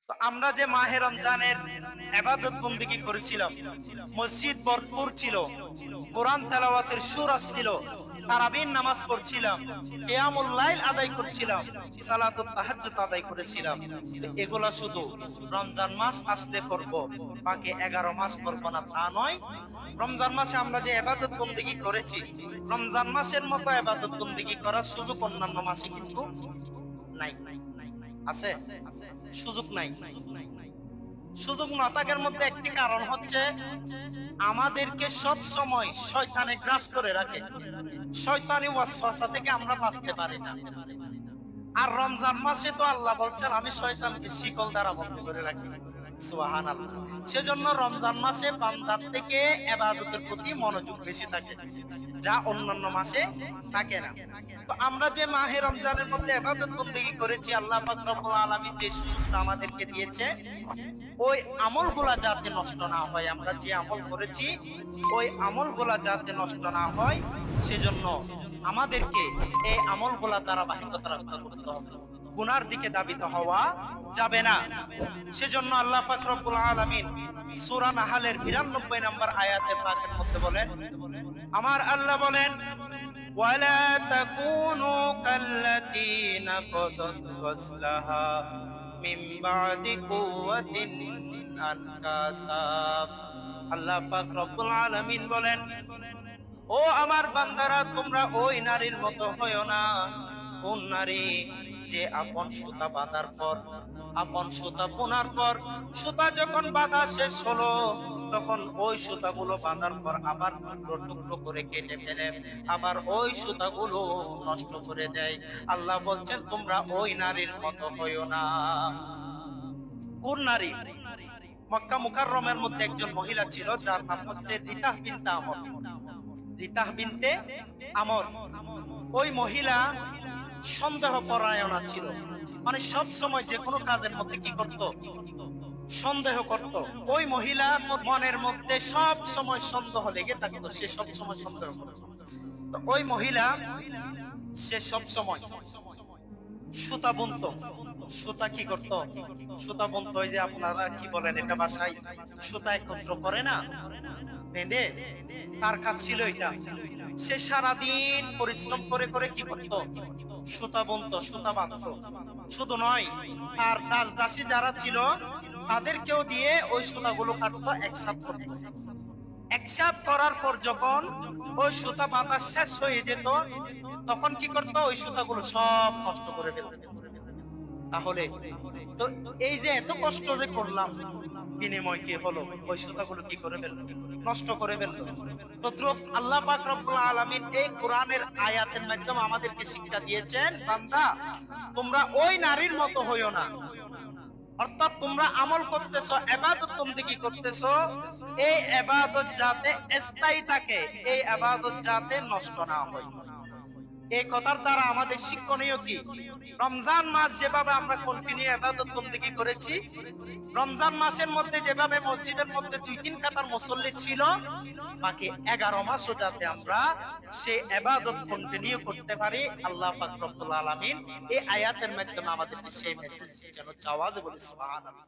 তো আমরা যে মাহে রমজানের ইবাদত বন্দেগী করেছিলাম, মসজিদ ভরপুর ছিল, কোরআন তেলাওয়াতের সুর আসছিল, তারাবির নামাজ পড়ছিলাম, কিয়ামুল লাইল আদায় করছিলাম, সালাতুত তাহাজ্জুদ আদায় করেছিলাম। এগুলা শুধু রমজান মাস আসলে করব, বাকি 11 মাস করব না তা নয়। রমজান মাসে আমরা যে ইবাদত বন্দেগী করেছি, রমজান মাসের মতো ইবাদত বন্দেগী করার সুযোগ অন্যান্য মাসে কিন্তু নাই। আছে? সুযোগ নাই। সুযোগ না থাকার মধ্যে একটি কারণ হচ্ছে আমাদেরকে সব সময় শয়তানে গ্রাস করে রাখে। শয়তানি ওয়াসওয়াসা থেকে আমরা বাঁচতে পারি না। আর রমজান মাসে তো আল্লাহ বলছেন আমি শয়তানকে শিকল দ্বারা বন্ধ করে রাখি। সুবহানাল্লাহ। সেজন্য রমজান মাসে বান্দার থেকে ইবাদতের প্রতি মনোযোগ বেশি থাকে, যা অন্যান্য মাসে থাকে না। তো আমরা যে মাহে রমজানের মধ্যে ইবাদত বন্দেগী করেছি, আল্লাহ পাক রব্বুল আলামিন যে সুযোগটা আমাদেরকে দিয়েছে, ওই আমলগুলা যাতে নষ্ট না হয়, আমরা যে আমল করেছি ওই আমলগুলা যাতে নষ্ট না হয়, সেজন্য আমাদেরকে এই আমলগুলা ধারাবাহিকতা করতে হবে। গুনার দিকে ধাবিত হওয়া যাবে না। সেজন্য আল্লাহ পাক রব্বুল আলামিন সূরা নাহলের 92 নম্বর আয়াতের পাকের মধ্যে বলেন, আমার আল্লাহ বলেন, ওয়ালা তাকুনু কাল্লাতী নাকাদাত গাসলাহা মিন বাদি কুওয়াতিন আনকাসা। আল্লাহ পাক রব্বুল আলামিন বলেন, ও আমার বান্দারা, তোমরা ওই নারীর মতো হয়ো না, কোন নারী যে আপন সুতা বাঁধার পর, আপন সুতা বোনার পর, সুতা যখন বাঁধা শেষ হলো, তখন ওই সুতাগুলো বাঁধার পর আবার টুকরো টুকরো করে কেটে ফেলে, আবার ওই সুতাগুলো নষ্ট করে দেয়। আল্লাহ বলছেন তোমরা ওই নারীর মতো হয়ো না। কোন নারী? মক্কা মুকাররমের মধ্যে একজন মহিলা ছিল, যার নাম হচ্ছে রিতাহ বিনতে আমর। রিতাহ বিনতে আমর। ওই মহিলা সন্দেহ পরায়ণা ছিল, মানে সব সময় যে কোনো কাজের মধ্যে কি করত? সন্দেহ করত। ওই মহিলা মনের মধ্যে সব সময় সন্দেহ লেগে থাকতো, সে সব সময় সন্দেহ করত। তো ওই মহিলা সে সব সময় সুতা বুনতো। সুতা কি করত? সুতা বুনতো। ওই যে আপনারা কি বলেন এটা বাসায় সুতা একত্র করে না, বেঁধে, তার কাজ ছিল এটা। সে সারাদিন পরিশ্রম করে করে কি করত? সুতা বুনতো, সুতা বাঁধতো। শুধু নয়, তার দাস দাসী যারা ছিল তাদেরকেও দিয়ে ওই সুতাগুলো কাটতো, একসাথ করতো। একসাথ করার পর যখন ওই সুতা বাঁধা শেষ হয়ে যেত, তখন কি করতো? ওই সুতাগুলো সব নষ্ট করে ফেলতো। তাহলে তো এই যে এত কষ্ট যে করলাম, বিনিময় কি হলো? ওই সুতাগুলো কি করে ফেললো? নষ্ট করে ফেললো। তদ্রুপ আল্লাহ পাক রব্বুল আলামিন এই কোরআনের আয়াতের মাধ্যমে আমাদেরকে শিক্ষা দিয়েছেন, বান্দা তোমরা ওই নারীর মতো হইও না। অর্থাৎ তোমরা আমল করতেছো, ইবাদত বন্দেগী করতেছো, এই ইবাদত যাতে স্থায়ী থাকে, এই ইবাদত যাতে নষ্ট না হয়। এই কথার দ্বারা আমাদের শিক্ষণীয় কি? রমজান মাস যেভাবে আমরা কন্টিনিউ ইবাদত বন্দেগী করেছি, রমজান মাসের মধ্যে যেভাবে মসজিদের মধ্যে 2-3 কাতার মুসল্লি ছিল, বাকি 11 মাসও যাতে আমরা সেই ইবাদত কন্টিনিউ করতে পারি, আল্লাহ পাক রব্বুল আলামিন এই আয়াতের মাধ্যমে আমাদেরকে সেই মেসেজ যেন চাওয়াজ বলি সুবহানাল্লাহ।